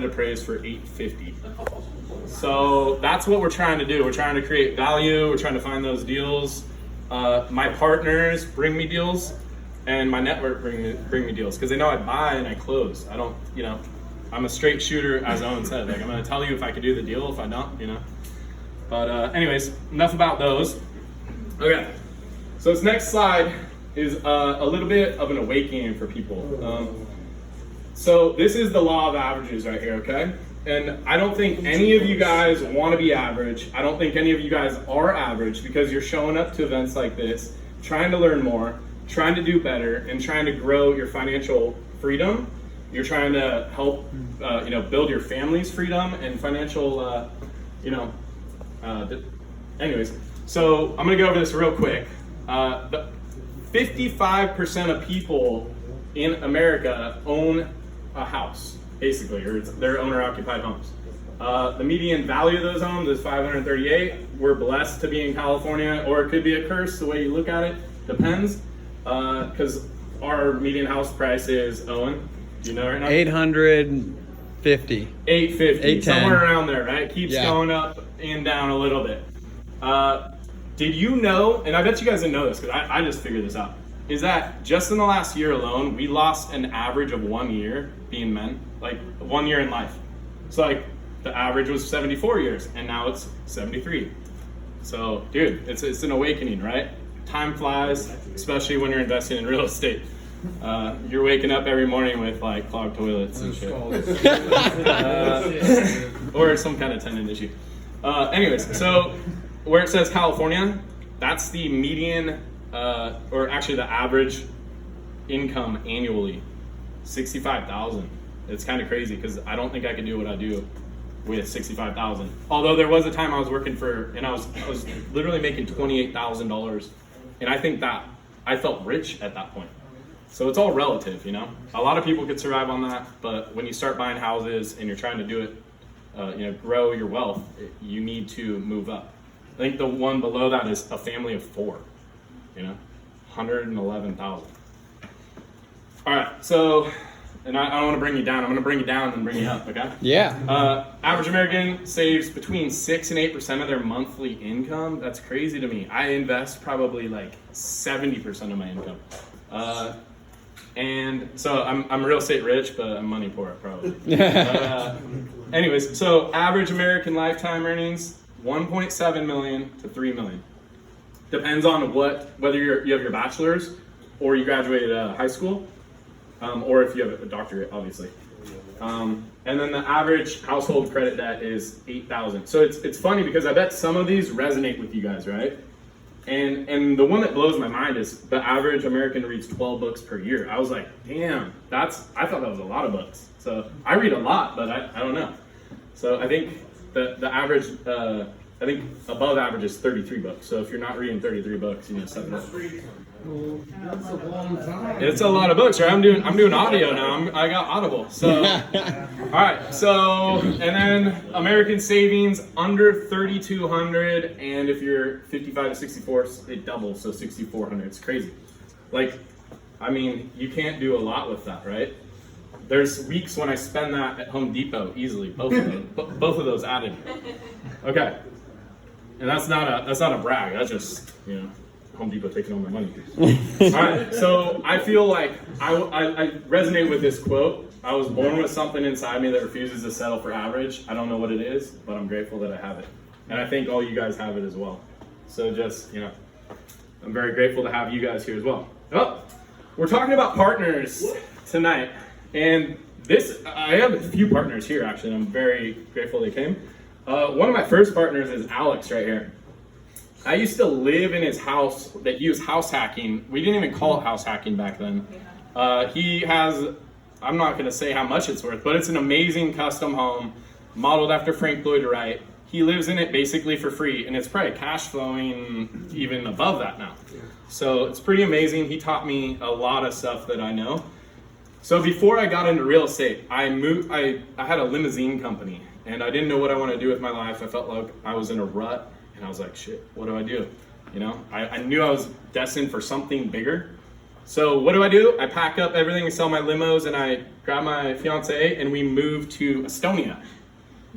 it appraised for $850. So that's what we're trying to do. We're trying to create value. We're trying to find those deals. My partners bring me deals, and my network bring me deals because they know I buy and I close. I don't, I'm a straight shooter, as Owen said. Like, I'm going to tell you if I can do the deal, if I don't, But anyways, enough about those. Okay, so this next slide is a little bit of an awakening for people. So this is the law of averages right here, okay? And I don't think any of you guys want to be average. I don't think any of you guys are average because you're showing up to events like this, trying to learn more, trying to do better, and trying to grow your financial freedom. You're trying to help, build your family's freedom and financial, anyways. So I'm gonna go over this real quick. 55% of people in America own a house, basically, or they're owner-occupied homes. The median value of those homes is $538. We're blessed to be in California, or it could be a curse, the way you look at it, depends. Because our median house price is, Owen, do you know right now? $850. $810. Somewhere around there, right? Keeps going up and down a little bit. Did you know, and I bet you guys didn't know this because I just figured this out, is that just in the last year alone, we lost an average of 1 year being men, like 1 year in life. So like the average was 74 years and now it's 73. So dude, it's an awakening, right? Time flies, especially when you're investing in real estate. You're waking up every morning with like clogged toilets and shit. Or some kind of tendon issue. Anyways, so where it says California, that's the median, or actually the average income annually, $65,000. It's kind of crazy because I don't think I could do what I do with $65,000. Although there was a time I was working and I was literally making $28,000, and I think that I felt rich at that point. So it's all relative, A lot of people could survive on that, but when you start buying houses and you're trying to do it, grow your wealth, you need to move up. I think the one below that is a family of 4, 111,000. All right, so, and I don't want to bring you down. I'm going to bring you down and bring you up, okay? Yeah. Average American saves between 6 and 8% of their monthly income. That's crazy to me. I invest probably like 70% of my income. And so I'm real estate rich, but I'm money poor probably. Anyways, so average American lifetime earnings, 1.7 million to 3 million. Depends on whether you have your bachelor's or you graduated high school, or if you have a doctorate, obviously. And then the average household credit debt is 8,000. So it's funny because I bet some of these resonate with you guys, right? And the one that blows my mind is the average American reads 12 books per year. I was like, damn, I thought that was a lot of books. So I read a lot, but I don't know. So I think the average, I think above average is 33 books. So if you're not reading 33 books, you need to step it up. That's a long time. It's a lot of books, right? I'm doing audio now. I got Audible. So, all right. So, and then American savings under 3,200, and if you're 55 to 64, it doubles, so 6,400. It's crazy. Like, I mean, you can't do a lot with that, right? There's weeks when I spend that at Home Depot easily. Both of those added. Okay. And that's not a brag. That's just Home Depot taking all my money. All right, so I feel like I resonate with this quote. I was born with something inside me that refuses to settle for average. I don't know what it is, but I'm grateful that I have it. And I think all you guys have it as well. So just, I'm very grateful to have you guys here as well. Oh, we're talking about partners tonight. And I have a few partners here, actually, and I'm very grateful they came. One of my first partners is Alex right here. I used to live in his house that he was house hacking. We didn't even call it house hacking back then. He has, I'm not going to say how much it's worth, but it's an amazing custom home modeled after Frank Lloyd Wright. He lives in it basically for free, and it's probably cash flowing even above that now. So it's pretty amazing. He taught me a lot of stuff that I know. So before I got into real estate, I had a limousine company, and I didn't know what I wanted to do with my life. I felt like I was in a rut. And I was like, shit, what do I do? I knew I was destined for something bigger. So what do? I pack up everything and sell my limos, and I grab my fiance and we move to Estonia.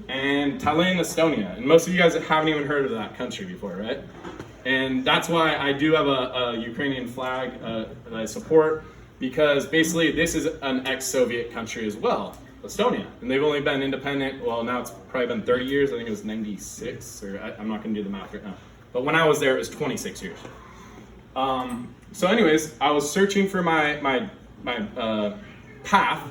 And Tallinn, Estonia. And most of you guys haven't even heard of that country before, right? And that's why I do have a Ukrainian flag that I support, because basically this is an ex-Soviet country as well, Estonia. And they've only been independent, well, now it's probably been 30 years. I think it was 96, or I'm not gonna do the math right now. But when I was there, it was 26 years. So anyways, I was searching for my path,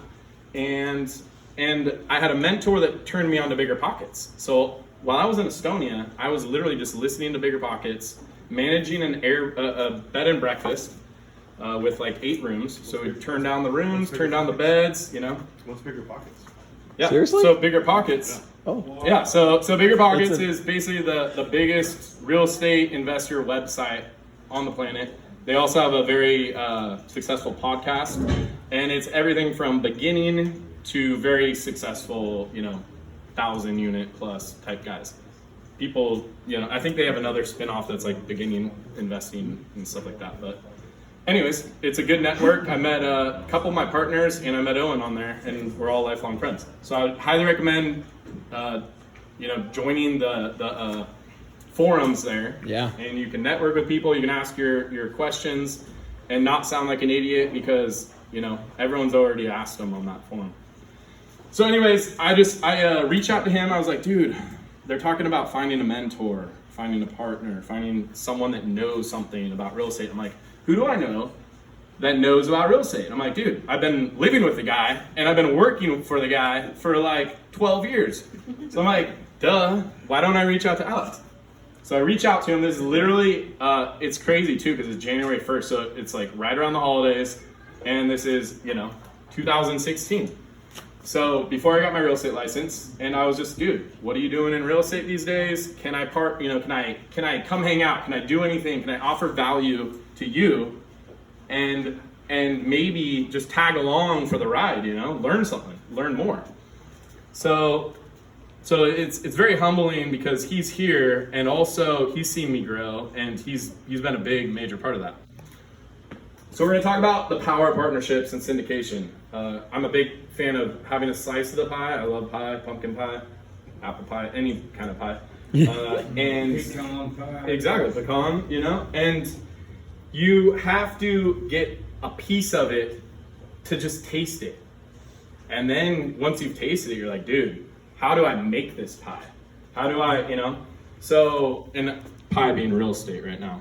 and I had a mentor that turned me on to Bigger Pockets. So while I was in Estonia, I was literally just listening to Bigger Pockets, managing a bed and breakfast with like 8 rooms. So we turn down the rooms, turn down the beds, you know. What's Bigger Pockets? Yeah. Seriously? So Bigger Pockets. Oh. Yeah. So Bigger Pockets is basically the biggest real estate investor website on the planet. They also have a very successful podcast, and it's everything from beginning to very successful, 1,000 unit plus type guys. People, I think they have another spinoff that's like beginning investing and stuff like that. But anyways, it's a good network. I met a couple of my partners, and I met Owen on there, and we're all lifelong friends. So I would highly recommend, joining the forums there. Yeah. And you can network with people. You can ask your questions and not sound like an idiot, because everyone's already asked them on that forum. So anyways, I reached out to him. I was like, dude, they're talking about finding a mentor, finding a partner, finding someone that knows something about real estate. I'm like, who do I know that knows about real estate? I'm like, dude, I've been living with the guy and I've been working for the guy for like 12 years. So I'm like, duh, why don't I reach out to Alex? So I reach out to him. This is literally, it's crazy too, because it's January 1st. So it's like right around the holidays. And this is, 2016. So before I got my real estate license, and I was just, dude, what are you doing in real estate these days? Can I can I come hang out? Can I do anything? Can I offer value to you? And maybe just tag along for the ride, learn something, learn more. So it's very humbling, because he's here, and also he's seen me grow, and he's been a big major part of that. So we're going to talk about the power of partnerships and syndication. I'm a big fan of having a slice of the pie. I love pie, pumpkin pie, apple pie, any kind of pie. And Pecan pie. Exactly, pecan, and you have to get a piece of it to just taste it. And then once you've tasted it, you're like, dude, how do I make this pie? How do I, So, and pie being real estate right now,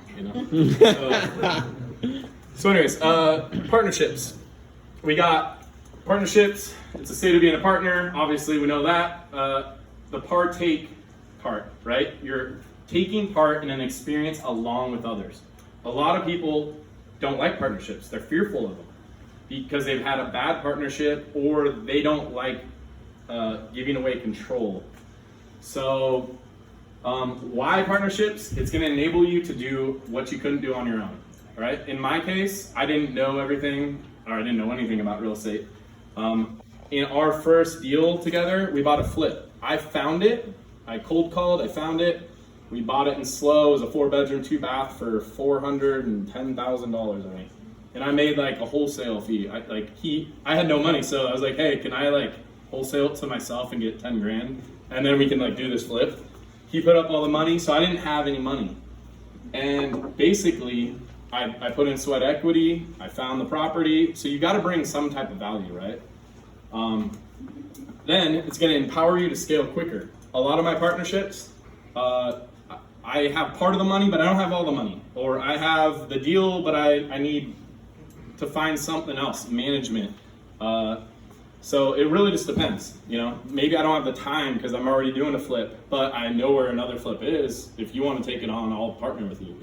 So anyways, partnerships. We got partnerships. It's a state of being a partner. Obviously, we know that. The partake part, right? You're taking part in an experience along with others. A lot of people don't like partnerships. They're fearful of them because they've had a bad partnership, or they don't like giving away control. So why partnerships? It's going to enable you to do what you couldn't do on your own. Right? In my case, I didn't know everything, or I didn't know anything about real estate. In our first deal together, we bought a flip. I found it. I cold called. I found it. We bought it in SLO. It was a 4-bedroom, 2-bath for $410,000, I think. And I made like a wholesale fee. I had no money, so I was like, hey, can I wholesale it to myself and get 10 grand, and then we can do this flip. He put up all the money, so I didn't have any money, and basically, I put in sweat equity, I found the property, so you got to bring some type of value, right? Then it's going to empower you to scale quicker. A lot of my partnerships, I have part of the money, but I don't have all the money. Or I have the deal, but I need to find something else, management. So it really just depends, Maybe I don't have the time because I'm already doing a flip, but I know where another flip is. If you want to take it on, I'll partner with you,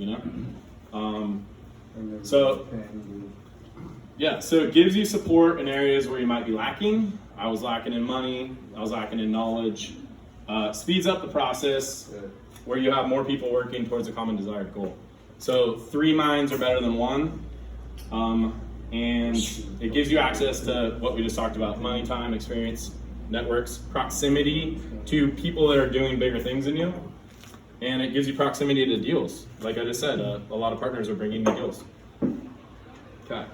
So it gives you support in areas where you might be lacking. I was lacking in money, I was lacking in knowledge. Speeds up the process where you have more people working towards a common desired goal. So 3 minds are better than 1. And it gives you access to what we just talked about: money, time, experience, networks, proximity to people that are doing bigger things than you. And it gives you proximity to deals. Like I just said, a lot of partners are bringing me deals. Okay.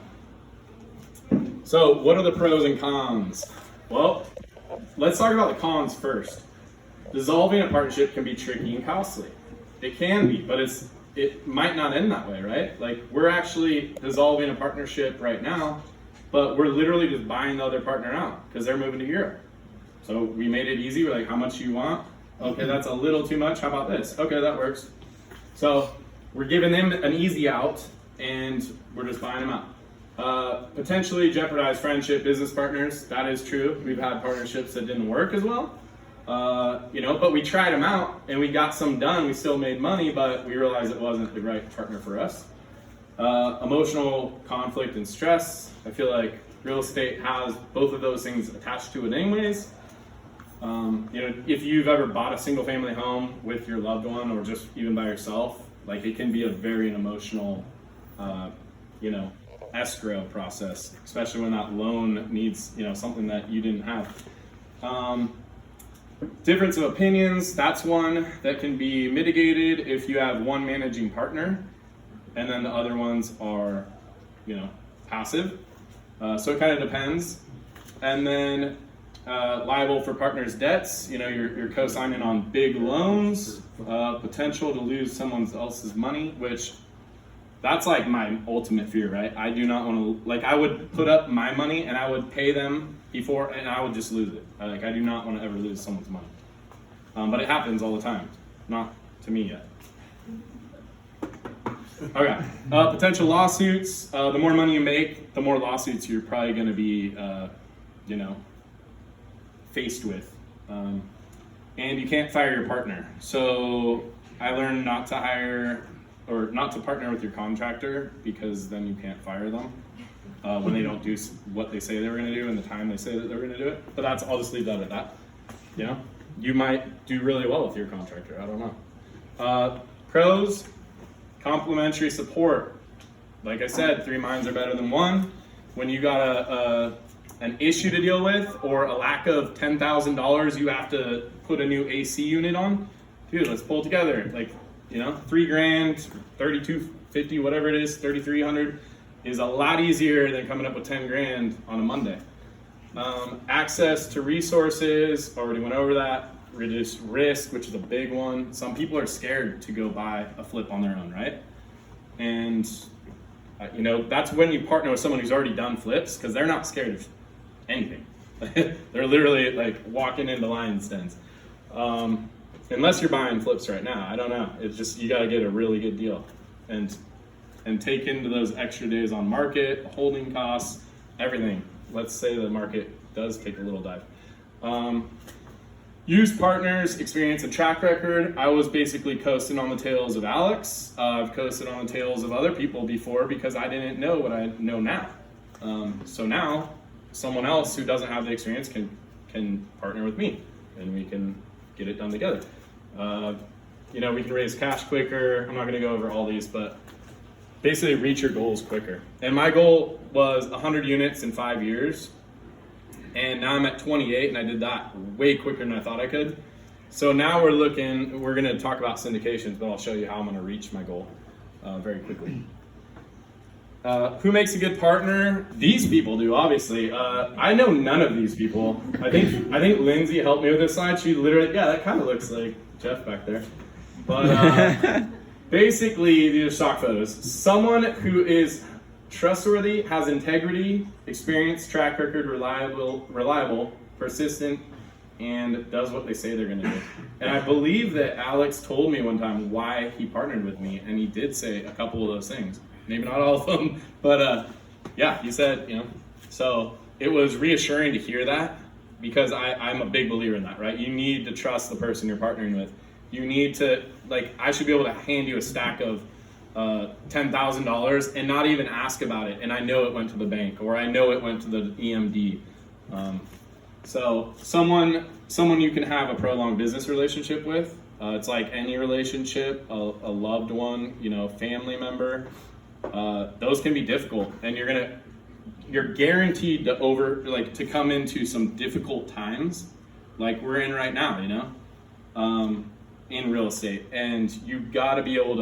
So what are the pros and cons? Well, let's talk about the cons first. Dissolving a partnership can be tricky and costly. It can be, but it might not end that way, right? Like, we're actually dissolving a partnership right now, but we're literally just buying the other partner out because they're moving to Europe. So we made it easy. We're like, how much do you want? Okay, that's a little too much. How about this? Okay, that works. So we're giving them an easy out, and we're just buying them out. Potentially jeopardize friendship, business partners. That is true. We've had partnerships that didn't work as well. But we tried them out and we got some done. We still made money, but we realized it wasn't the right partner for us. Emotional conflict and stress. I feel like real estate has both of those things attached to it anyways. If you've ever bought a single family home with your loved one or just even by yourself, like, it can be a very emotional, escrow process, especially when that loan needs, something that you didn't have. Difference of opinions, that's one that can be mitigated if you have one managing partner and then the other ones are, passive. So it kind of depends. And then liable for partners' debts, you're co-signing on big loans, potential to lose someone else's money, which that's like my ultimate fear, right? I do not want to, I would put up my money and I would pay them before, and I would just lose it. I do not want to ever lose someone's money. But it happens all the time. Not to me yet. Okay. Potential lawsuits. The more money you make, the more lawsuits you're probably going to be, faced with. And you can't fire your partner. So I learned not to partner with your contractor, because then you can't fire them when they don't do what they say they were going to do in the time they say that they're going to do it. But I'll just leave that at that. You might do really well with your contractor. I don't know. Pros, complementary support. Like I said, 3 minds are better than one. When you got an issue to deal with, or a lack of $10,000, you have to put a new AC unit on. Dude, let's pull it together. $3,000, $3,250, whatever it is, $3,300 is a lot easier than coming up with $10,000 on a Monday. Access to resources, already went over that. Reduce risk, which is a big one. Some people are scared to go buy a flip on their own, right? And that's when you partner with someone who's already done flips, because they're not scared of anything. They're literally walking into lion's dens. Unless you're buying flips right now, I don't know. It's just, you got to get a really good deal and take into those extra days on market, holding costs, everything. Let's say the market does take a little dive. Use partners, experience, and track record. I was basically coasting on the tails of Alex. I've coasted on the tails of other people before because I didn't know what I know now. So now someone else who doesn't have the experience can partner with me, and we can get it done together. We can raise cash quicker. I'm not going to go over all these, but basically reach your goals quicker. And my goal was 100 units in 5 years. And now I'm at 28, and I did that way quicker than I thought I could. So now we're going to talk about syndications, but I'll show you how I'm going to reach my goal very quickly. Who makes a good partner? These people do, obviously. I know none of these people. I think Lindsay helped me with this slide. She literally, that kind of looks like Jeff back there. But basically, these are stock photos. Someone who is trustworthy, has integrity, experience, track record, reliable, persistent, and does what they say they're going to do. And I believe that Alex told me one time why he partnered with me, and he did say a couple of those things. Maybe not all of them, but he said, So it was reassuring to hear that, because I'm a big believer in that, right? You need to trust the person you're partnering with. You need to, I should be able to hand you a stack of $10,000 and not even ask about it, and I know it went to the bank, or I know it went to the EMD. So someone you can have a prolonged business relationship with. It's like any relationship, a loved one, family member. Those can be difficult, and you're guaranteed to come into some difficult times, like we're in right now, in real estate, and you've got to be able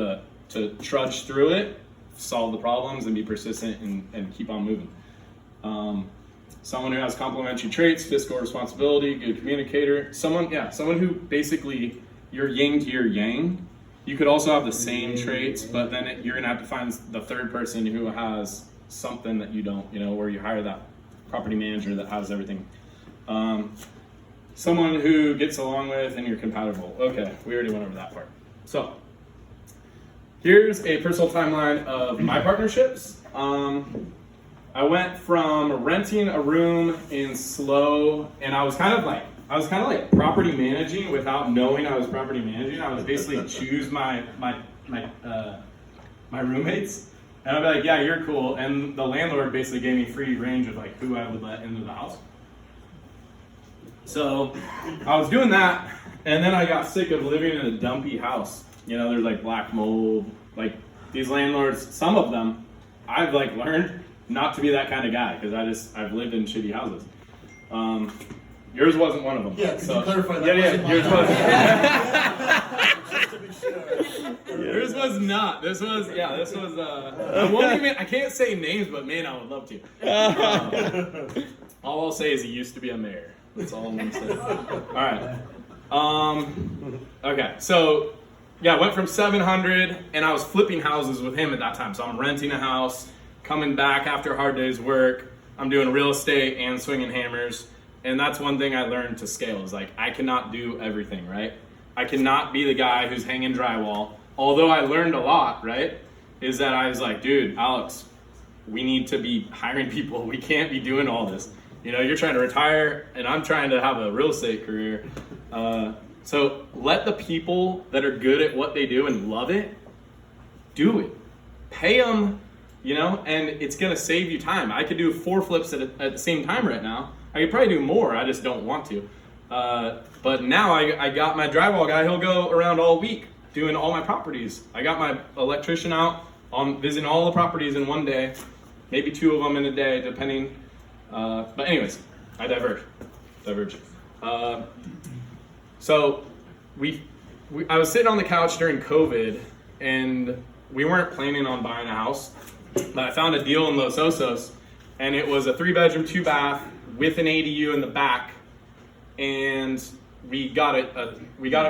to trudge through it, solve the problems, and be persistent and keep on moving. Someone who has complementary traits, fiscal responsibility, good communicator. Someone who basically you're yin to your yang. You could also have the same traits, but then you're gonna have to find the third person who has something that you don't, where you hire that property manager that has everything. Someone who gets along with and you're compatible. Okay, we already went over that part. So here's a personal timeline of my partnerships. I went from renting a room in SLO, and I was kind of like property managing without knowing I was property managing. I was basically choose my roommates, and I'd be like, yeah, you're cool. And the landlord basically gave me free range of like who I would let into the house. So I was doing that, and then I got sick of living in a dumpy house. There's like black mold, like these landlords, some of them, I've like learned not to be that kind of guy because I've lived in shitty houses. Yours wasn't one of them. Yeah, could you clarify that? Yours was not. This was. I can't say names, but man, I would love to. All I'll say is he used to be a mayor. That's all I'm gonna say. All right. Okay, so yeah, I went from 700, and I was flipping houses with him at that time. So I'm renting a house, coming back after a hard day's work. I'm doing real estate and swinging hammers. And that's one thing I learned to scale is like, I cannot do everything, right? I cannot be the guy who's hanging drywall. Although I learned a lot, right? Is that I was like, dude, Alex, we need to be hiring people. We can't be doing all this. You're trying to retire and I'm trying to have a real estate career. So let the people that are good at what they do and love it, do it. Pay them, and it's gonna save you time. I could do 4 flips at the same time right now. I could probably do more, I just don't want to. But now I got my drywall guy, he'll go around all week doing all my properties. I got my electrician out on visiting all the properties in one day, maybe 2 of them in a day, depending. But anyways, I diverge. So I was sitting on the couch during COVID, and we weren't planning on buying a house, but I found a deal in Los Osos, and it was a 3-bedroom, 2-bath with an ADU in the back, and we got it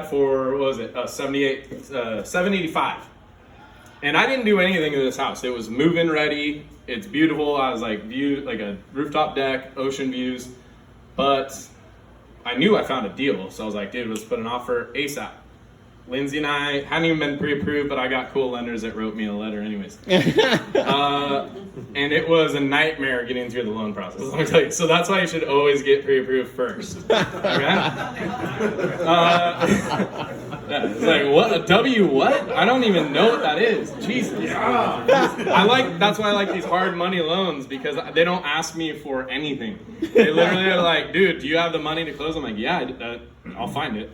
for, what was it, $785. And I didn't do anything to this house. It was move-in ready. It's beautiful. I was like a rooftop deck, ocean views, but I knew I found a deal. So I was like, dude, let's put an offer ASAP. Lindsay and I hadn't even been pre-approved, but I got cool lenders that wrote me a letter anyways. And it was a nightmare getting through the loan process, let me tell you. So that's why you should always get pre-approved first. Okay? It's like, what? A W what? I don't even know what that is. Jesus. Yeah. That's why I like these hard money loans, because they don't ask me for anything. They literally are like, dude, do you have the money to close? I'm like, yeah, I'll find it.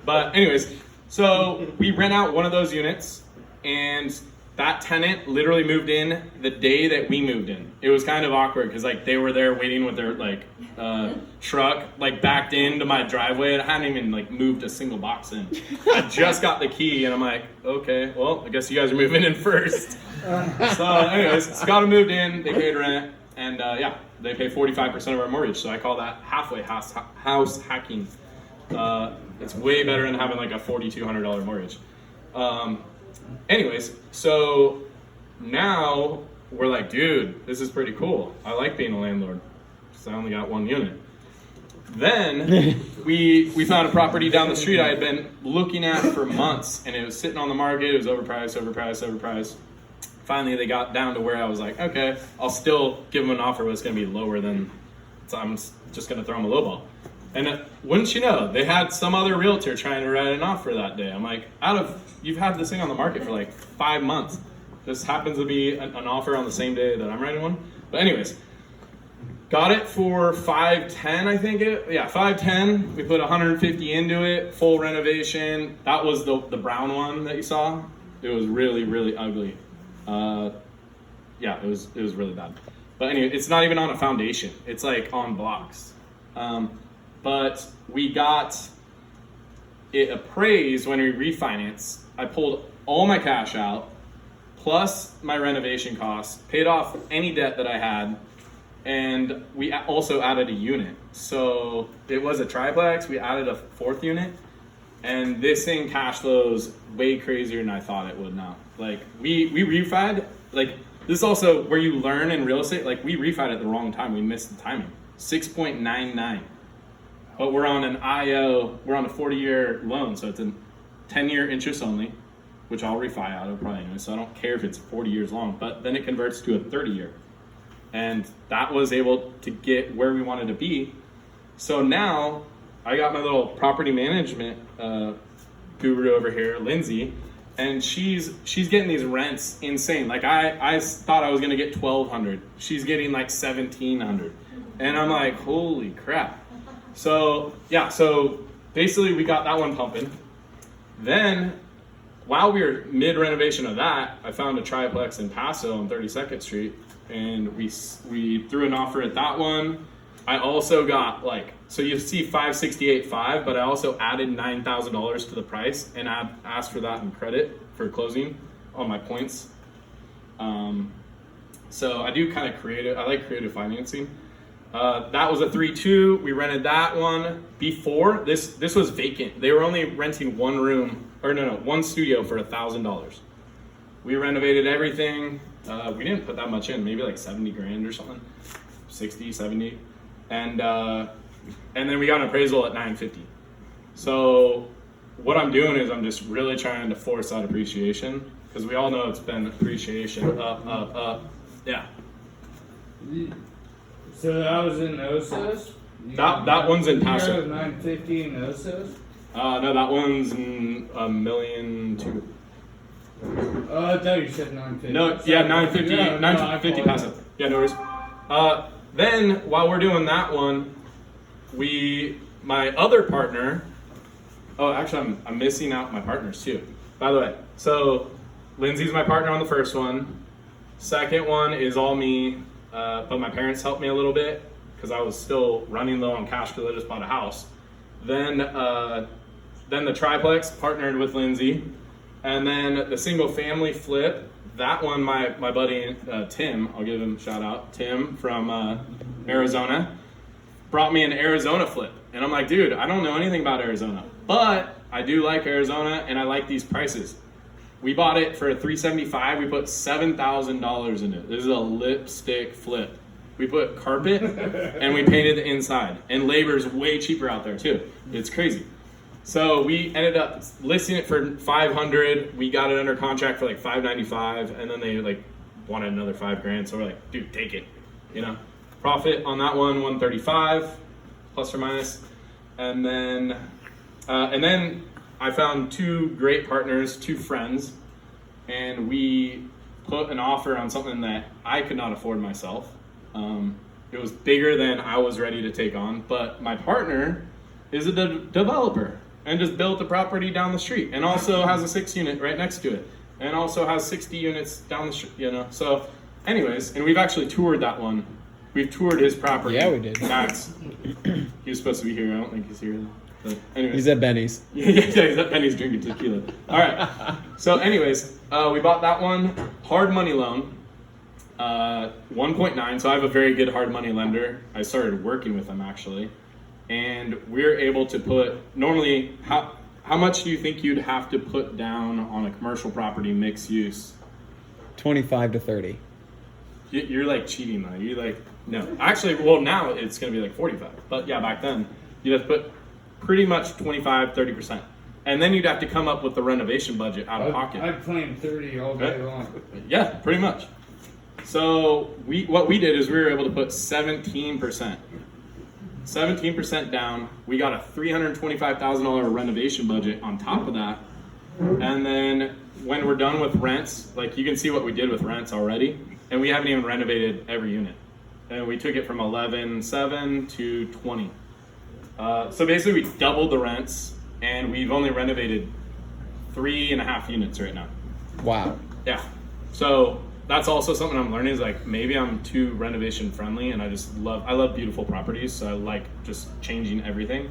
But anyways, so we rent out one of those units, and that tenant literally moved in the day that we moved in. It was kind of awkward because like they were there waiting with their truck backed into my driveway, and I hadn't even moved a single box in. I just got the key, and I'm like, okay, well, I guess you guys are moving in first. So anyways, Scott moved in, they paid rent, and they pay 45% of our mortgage. So I call that halfway house hacking. It's way better than having a $4,200 mortgage. Anyways, so now we're like, dude, this is pretty cool. I like being a landlord, because I only got one unit. Then we found a property down the street I had been looking at for months, and it was sitting on the market. It was overpriced. Finally, they got down to where I was like, okay, I'll still give them an offer, but it's going to be lower than, so I'm just going to throw them a low ball. And wouldn't you know, they had some other realtor trying to write an offer that day. I'm like, you've had this thing on the market for 5 months. This happens to be an offer on the same day that I'm writing one. But anyways, got it for $510, I think $510. We put $150 into it, full renovation. That was the brown one that you saw. It was really, really ugly. It was really bad. But anyway, it's not even on a foundation. It's on blocks. But we got it appraised when we refinanced. I pulled all my cash out, plus my renovation costs, paid off any debt that I had, and we also added a unit. So it was a triplex. We added a 4th unit, and this thing cash flows way crazier than I thought it would now. Like we refied, like this is also where you learn in real estate. Like we refied at the wrong time. We missed the timing. 6.99, but we're on an IO. We're on a 40-year loan, so it's a 10-year interest only, which I'll refi out of probably anyway. So I don't care if it's 40 years long, but then it converts to a 30-year. And that was able to get where we wanted to be. So now I got my little property management guru over here, Lindsay, and she's getting these rents insane. Like I thought I was gonna get 1,200. She's getting like 1,700, and I'm like, holy crap. So yeah, so basically we got that one pumping. Then while we were mid renovation of that, I found a triplex in Paso on 32nd Street. And we threw an offer at that one. I also got so you see 568.5, but I also added $9,000 to the price and I asked for that in credit for closing on my points. So I do kind of creative. I like creative financing. That was a 3-2. We rented that one before this was vacant. They were only renting one studio for $1,000. We renovated everything. We didn't put that much in, maybe like 70 grand or something, 60, 70. And then we got an appraisal at 950. So what I'm doing is I'm just really trying to force that appreciation, because we all know it's been appreciation up. Yeah. So that was in Osas? That one's in Paso. You got 950 in Osas? No, that one's in $1.2 million. Oh, I thought you said 950. No, yeah, 950, 950 Paso. Yeah, no worries. Then while we're doing that one, my other partner, actually I'm missing out my partners too, by the way. So Lindsay's my partner on the first one. Second one is all me, but my parents helped me a little bit because I was still running low on cash because I just bought a house. Then the triplex partnered with Lindsay. And then the single family flip, that one, my buddy Tim, I'll give him a shout out, Tim from Arizona, brought me an Arizona flip. And I'm like, dude, I don't know anything about Arizona, but I do like Arizona and I like these prices. We bought it for $375. We put $7,000 in it. This is a lipstick flip. We put carpet and we painted the inside. And labor's way cheaper out there too. It's crazy. So we ended up listing it for $500. We got it under contract for like $595, and then they wanted another $5,000. So we're like, dude, take it. Profit on that one, $135 plus or minus. And then I found 2 great partners, 2 friends, and we put an offer on something that I could not afford myself. It was bigger than I was ready to take on, but my partner is a developer and just built a property down the street and also has a 6 unit right next to it and also has 60 units down the street, So anyways, and we've actually toured that one. We've toured his property. Yeah, we did. Max. He was supposed to be here. I don't think he's here. But anyways. He's at Benny's. Yeah, he's at Benny's drinking tequila. All right. So anyways, we bought that one. Hard money loan. 1.9. So I have a very good hard money lender. I started working with them actually. And we're able to put, normally, how much do you think you'd have to put down on a commercial property mixed use? 25 to 30. You're like cheating though. You're like, no. Actually, well, now it's going to be like 45. But yeah, back then, you'd have to put pretty much 25, 30%. And then you'd have to come up with the renovation budget out of pocket. I'd claim 30 all day long. Yeah, pretty much. So what we did is we were able to put 17%. 17% down. We got a $325,000 renovation budget on top of that. And then when we're done with rents, you can see what we did with rents already. And we haven't even renovated every unit. And we took it from 11.7 to 20. So basically we doubled the rents and we've only renovated 3.5 units right now. Wow. Yeah. So that's also something I'm learning is maybe I'm too renovation friendly and I love beautiful properties. So I like just changing everything.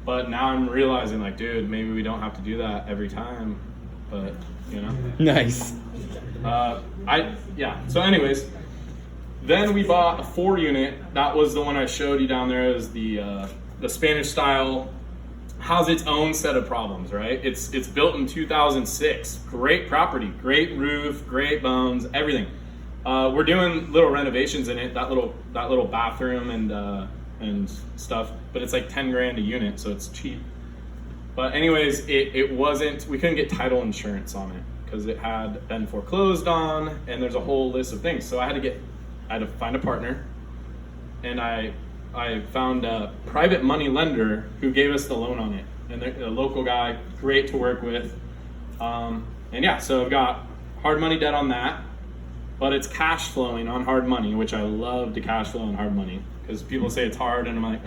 But now I'm realizing dude, maybe we don't have to do that every time, but Nice. So anyways, Then we bought a 4-unit. That was the one I showed you down there. It was the Spanish style. Has its own set of problems, right? It's built in 2006. Great property, great roof, great bones, everything. We're doing little renovations in it. That little bathroom and stuff. But it's like 10 grand a unit, so it's cheap. But anyways, it wasn't. We couldn't get title insurance on it because it had been foreclosed on, and there's a whole list of things. So I had to find a partner, and I found a private money lender who gave us the loan on it, and they're a local guy, great to work with. And yeah, so I've got hard money debt on that, but it's cash flowing on hard money, which I love to cash flow on hard money because people say it's hard, and I'm like,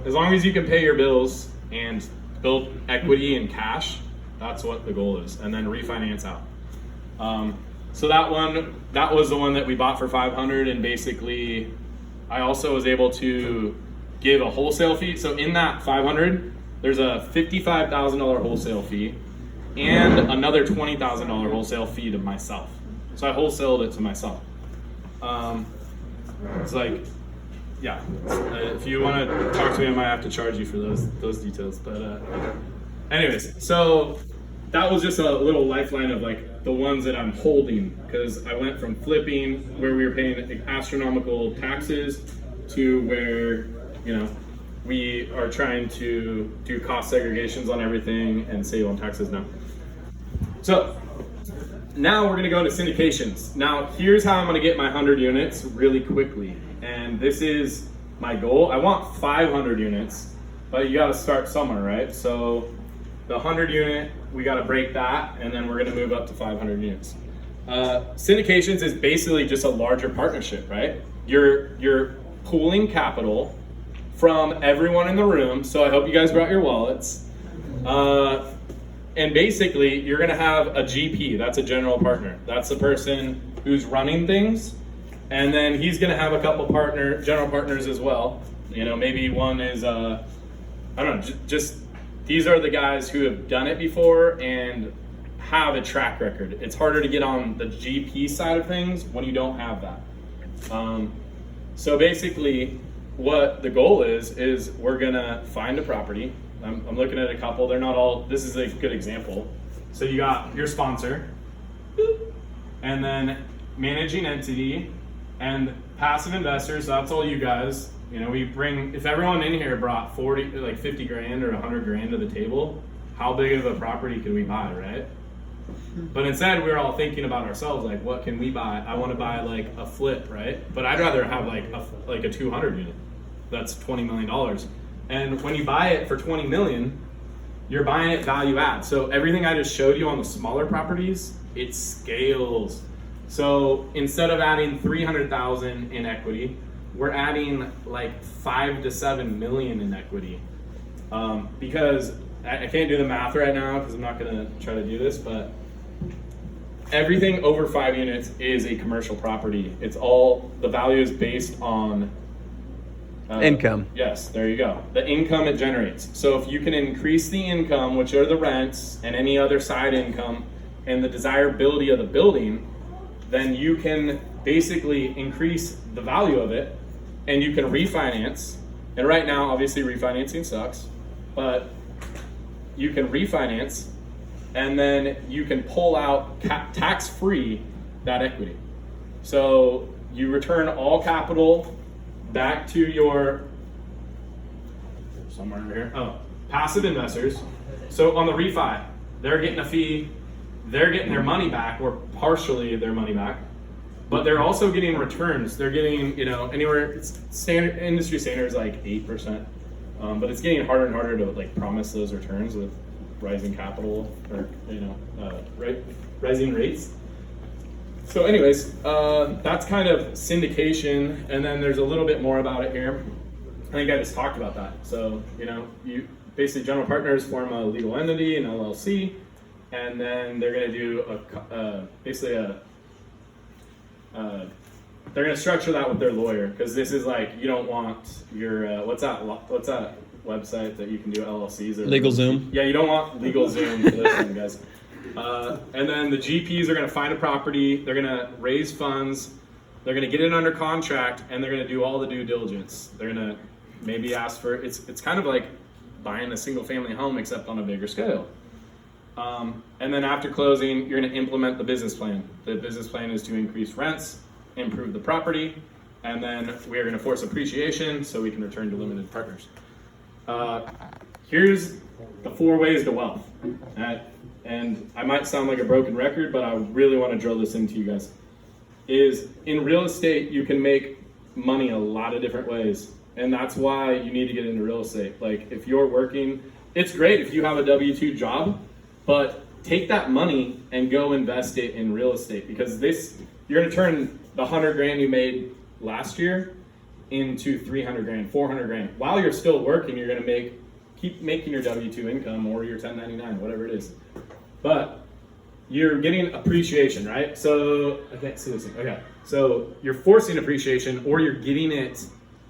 as long as you can pay your bills and build equity and cash, that's what the goal is, and then refinance out. So that was the one that we bought for 500, and basically I also was able to give a wholesale fee. So in that 500, there's a $55,000 wholesale fee and another $20,000 wholesale fee to myself. So I wholesaled it to myself. It's like, yeah, if you want to talk to me, I might have to charge you for those details. But anyways, so that was just a little lifeline of like the ones that I'm holding, because I went from flipping where we were paying astronomical taxes to where, we are trying to do cost segregations on everything and save on taxes now. So now we're gonna go into syndications. Now here's how I'm gonna get my 100 units really quickly. And this is my goal. I want 500 units, but you gotta start somewhere, right? So the 100 unit, we gotta break that, and then we're gonna move up to 500 units. Syndications is basically just a larger partnership, right? You're pooling capital from everyone in the room, so I hope you guys brought your wallets. And basically, you're gonna have a GP, that's a general partner. That's the person who's running things, and then he's gonna have a couple general partners as well. Maybe one is, I don't know, just these are the guys who have done it before and have a track record. It's harder to get on the GP side of things when you don't have that. So basically, what the goal is we're gonna find a property. I'm looking at a couple. They're not all. This is a good example. So you got your sponsor, and then managing entity, and passive investors. So that's all you guys. We bring. If everyone in here brought 50 grand or 100 grand to the table, how big of a property can we buy, right? But instead, we're all thinking about ourselves, like, what can we buy? I want to buy like a flip, right? But I'd rather have like a 200 unit. That's $20 million. And when you buy it for 20 million, you're buying it value add. So everything I just showed you on the smaller properties, it scales. So instead of adding 300,000 in equity, we're adding like 5 to 7 million in equity. Because I can't do the math right now because I'm not gonna try to do this, but everything over 5 units is a commercial property. It's all, the value is based on income. Yes, there you go. The income it generates. So if you can increase the income, which are the rents and any other side income, and the desirability of the building, then you can basically increase the value of it, and you can refinance. And right now, obviously refinancing sucks, but you can refinance, and then you can pull out tax-free that equity. So you return all capital back to your, somewhere over here, passive investors. So on the refi, they're getting a fee, they're getting their money back, or partially their money back, but they're also getting returns. They're getting, anywhere, it's standard, industry standard is like 8%, but it's getting harder and harder to like promise those returns with rising capital or, rising rates. So anyways, that's kind of syndication, and then there's a little bit more about it here. I think I just talked about that. So, you basically general partners form a legal entity, an LLC, and then they're going to do they're going to structure that with their lawyer, because this is like, you don't want your, what's that website that you can do LLCs? Or LegalZoom. Yeah, you don't want LegalZoom for this one, guys. And then the GPs are going to find a property, they're going to raise funds, They're going to get it under contract, and they're going to do all the due diligence. They're going to maybe ask for, it's kind of like buying a single family home except on a bigger scale. And then after closing, you're going to implement the business plan. The business plan is to increase rents, improve the property, and then we are going to force appreciation so we can return to limited partners. Here's the 4 ways to wealth. And I might sound like a broken record, but I really want to drill this into you guys. Is in real estate, you can make money a lot of different ways. And that's why you need to get into real estate. Like if you're working, it's great if you have a W-2 job, but take that money and go invest it in real estate, because you're going to turn the 100 grand you made last year into 300 grand, 400 grand. While you're still working, you're going to keep making your W-2 income or your 1099, whatever it is. But you're getting appreciation, right? So I can't see this thing. Okay. So you're forcing appreciation, or you're getting it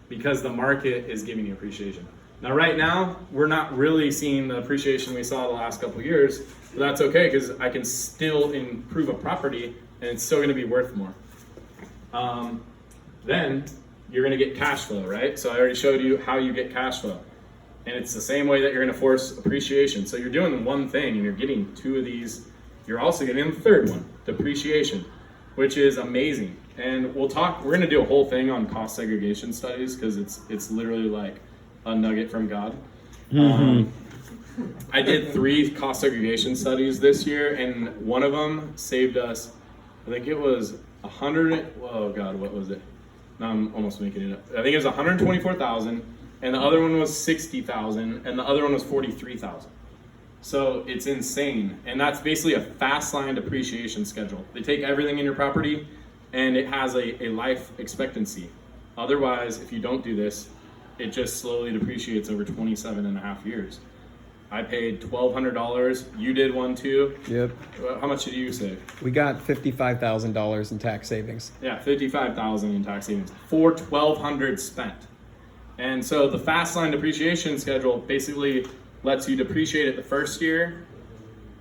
because the market is giving you appreciation. Now, right now, we're not really seeing the appreciation we saw the last couple of years, but that's okay because I can still improve a property and it's still going to be worth more. Then you're going to get cash flow, right? So I already showed you how you get cash flow. And it's the same way that you're going to force appreciation. So you're doing one thing and you're getting 2 of these. You're also getting the 3rd one, depreciation, which is amazing. And we're going to do a whole thing on cost segregation studies because it's literally like a nugget from God. I did 3 cost segregation studies this year, and one of them saved us, I think it was 100, oh God, what was it? Now I'm almost making it up. I think it was 124,000, and the other one was 60,000, and the other one was 43,000. So it's insane. And that's basically a fast line depreciation schedule. They take everything in your property and it has a life expectancy. Otherwise, if you don't do this, it just slowly depreciates over 27 and a half years. I paid $1,200. You did one too. Yep. How much did you save? We got $55,000 in tax savings. Yeah, $55,000 in tax savings for $1,200 spent. And so the fast line depreciation schedule basically lets you depreciate it the first year,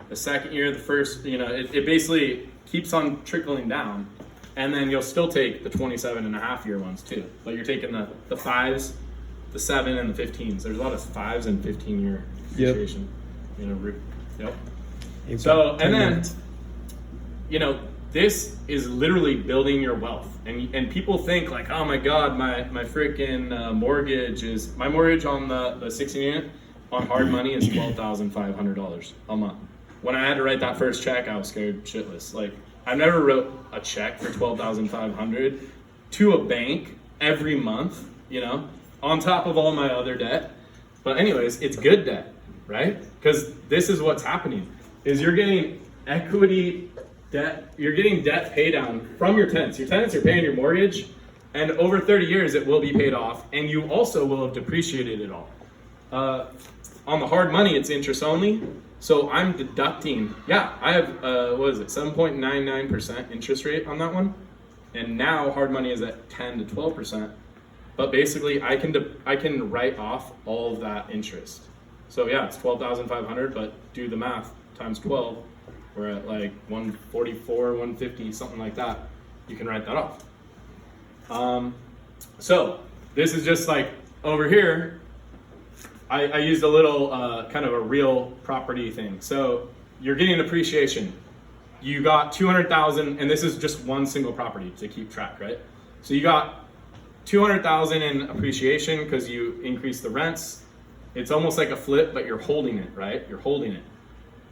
the second year, the first, it basically keeps on trickling down. And then you'll still take the 27 and a half year ones too. But you're taking the 5s, the 7 and the 15s. There's a lot of 5s and 15 year depreciation. Yep. So, and then, this is literally building your wealth. And people think like, oh my God, my freaking mortgage on the 16 unit on hard money is $12,500 a month. When I had to write that first check, I was scared shitless. Like, I never wrote a check for $12,500 to a bank every month, on top of all my other debt. But anyways, it's good debt, right? Because this is what's happening, is you're getting equity debt, you're getting debt pay down from your tenants. Your tenants are paying your mortgage, and over 30 years it will be paid off, and you also will have depreciated it all. On the hard money, it's interest only. So I'm deducting, I have, 7.99% interest rate on that one. And now hard money is at 10 to 12%. But basically I can write off all of that interest. So it's 12,500, but do the math times 12. We're at like 144, 150, something like that. You can write that off. So this is just like over here, I used a little kind of a real property thing. So you're getting appreciation. You got 200,000, and this is just one single property to keep track, right? So you got 200,000 in appreciation because you increased the rents. It's almost like a flip, but you're holding it, right? You're holding it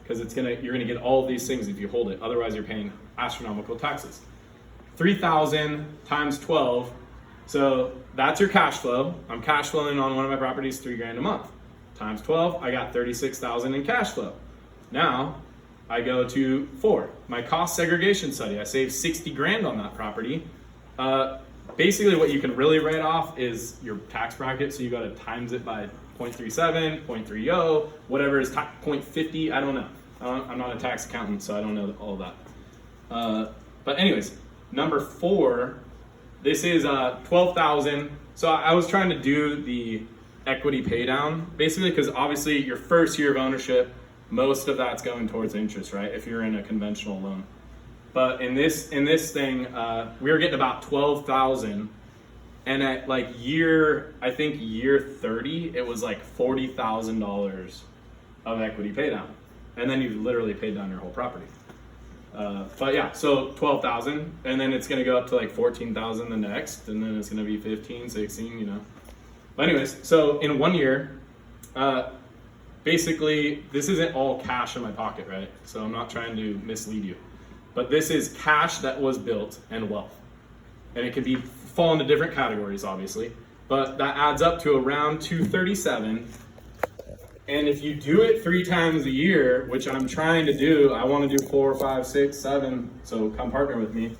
because you're gonna get all of these things if you hold it. Otherwise, you're paying astronomical taxes. 3,000 times 12. So that's your cash flow. I'm cash flowing on one of my properties $3,000 a month. Times 12, I got 36,000 in cash flow. Now I go to 4, my cost segregation study. I saved 60 grand on that property. Basically what you can really write off is your tax bracket. So you got to times it by 0.37, 0.30, whatever is 0.50. I don't know. I'm not a tax accountant, so I don't know all that. But anyways, number 4, this is 12,000. So I was trying to do the equity pay down, basically, because obviously your first year of ownership, most of that's going towards interest, right? If you're in a conventional loan. But in this thing, we were getting about 12,000, and at like year 30, it was like $40,000 of equity pay down, and then you literally paid down your whole property. But yeah, so 12,000, and then it's gonna go up to like 14,000 the next, and then it's gonna be 15, 16, you know. But anyways, so in 1 year, basically, this isn't all cash in my pocket, right? So I'm not trying to mislead you. But this is cash that was built and wealth. And it could fall into different categories, obviously. But that adds up to around 237. And if you do it 3 times a year, which I'm trying to do, I want to do 4, 5, 6, 7, so come partner with me.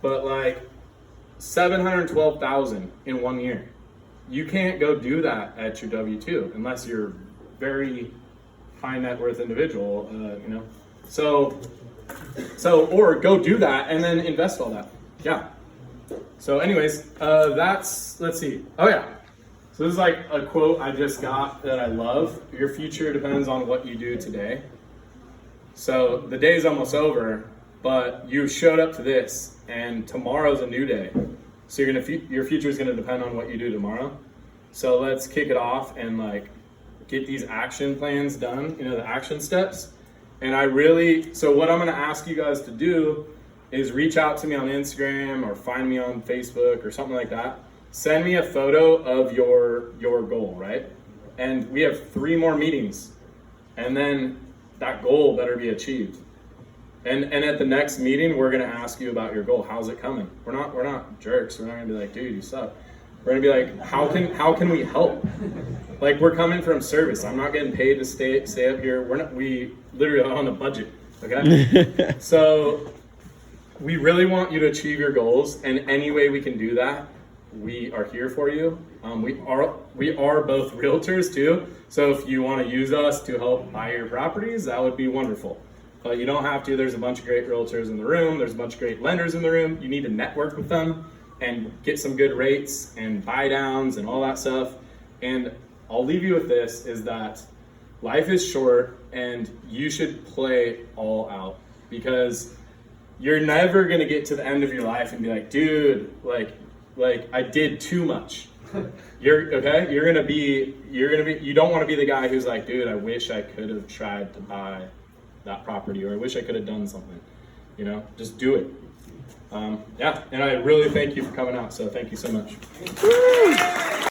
But like 712,000 in 1 year. You can't go do that at your W-2 unless you're very high net worth individual, you know. So or go do that and then invest all that. Yeah. So anyways, let's see. Oh yeah. So this is like a quote I just got that I love. Your future depends on what you do today. So the day's almost over, but you showed up to this, and tomorrow's a new day. So your future is gonna depend on what you do tomorrow. So let's kick it off and like get these action plans done. You know, the action steps. And so what I'm gonna ask you guys to do is reach out to me on Instagram or find me on Facebook or something like that. Send me a photo of your goal, right? And we have 3 more meetings, and then that goal better be achieved. And at the next meeting, we're gonna ask you about your goal. How's it coming? We're not jerks. We're not gonna be like, dude, you suck. We're gonna be like, how can we help? Like, we're coming from service. I'm not getting paid to stay up here. We literally are on a budget, okay? So we really want you to achieve your goals, and any way we can do that, we are here for you. We are both realtors too, so if you want to use us to help buy your properties, that would be wonderful. But you don't have to. There's a bunch of great realtors in the room. There's a bunch of great lenders in the room. You need to network with them and get some good rates and buy downs and all that stuff. And I'll leave you with this, is that life is short and you should play all out, because you're never going to get to the end of your life and be like, dude, like I did too much. You don't want to be the guy who's like, dude, I wish I could have tried to buy that property, or I wish I could have done something. You know, just do it. Yeah, and I really thank you for coming out, so thank you so much.